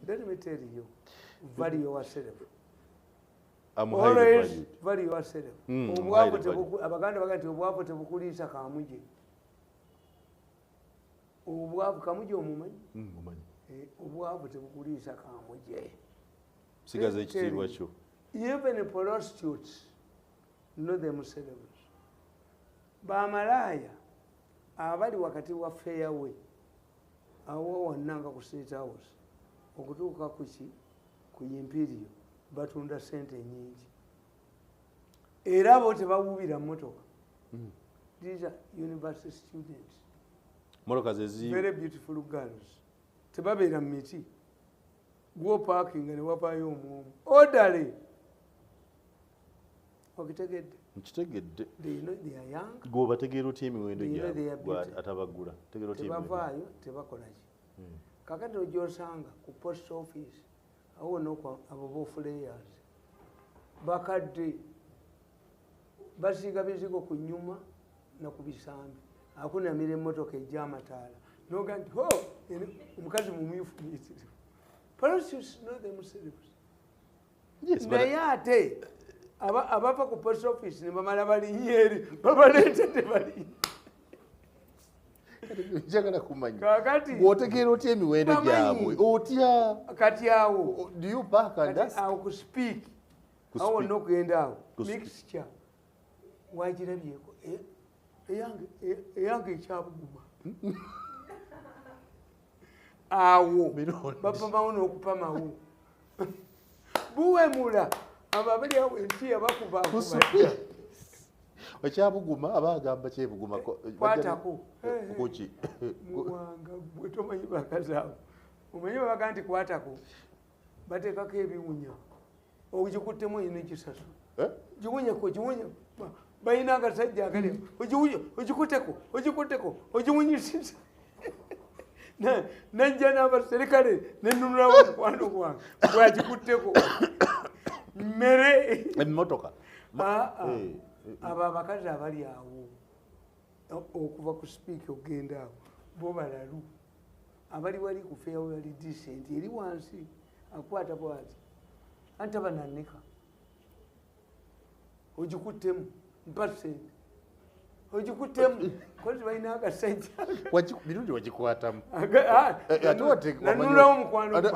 Let me tell you, value yourself. Always value yourself. Abaganda bagati obwavu tebukuliisa kamuje. Obwavu kamuje omumanyi? Mumanyi. Obwavu tebukuliisa kamuje. Sigaza ekitiibwa kyo. Even prostitutes know themselves. Bamalaaya abali wakati wa fairway awo wannanga ku State House okutuuka ku Imperial batunda sente nyingi era abo tebawubira mmotoka. These are university students. Motoka zezi very beautiful girls. Tebabeera mu miti. Go parking ne wapaayo omwomu. Orderly. Okitegedde? Nkitegedde. They know they are young. Gwobategeera otya emiwendo gyabwe atabagula? Tegeera otya emiwendo? Tebavaayo, tebakola ki. Kakati ojosanga ku post office awo nokwa abo bofulayers bakadde basiga bizigo ku nyuma na ku bisambi akunamira emmotoka ejja amataala noga nti ho omukazi mumyufu muyitirivu. Prostitutes know themselves. Yes, naye ate abava ku post office ne bamala balinyeeri babaleetedde balinye. Njagala kumanya. Kakati bw'otegeera otya emiwendo gyabwe otya kati awo do you back and kati awo ku speak awo n'okugenda awo mixture wagirabyeko eyange ekyabuguma awo bapamawo n'okupamawo buwemula abo abali awo entiya bakubakuba ekyabuguma abagamba kyebuguma kwatako kuki muwanga gwe tomanyi bakazi abo omanyi babaga nti kwatako bateekako ebiwunya ogikuttemu ino ekisaso giwunyeko giwunya balina agasajja akali ogikutteko ogiwunyisiza najja n'abaserikale nenunulawo mukwano gwange bwagikutteko mmere emmotoka abo abakazi abali awo okuva ku sipiiki okgenda awo bo balalu abali wali ku feewo yali decent eri wansi akwata bwati anti abananika ogikuttemu mpasente ogikuttemu kozi balina agasajja Mirundi wagikwatamu nanulawo mukwano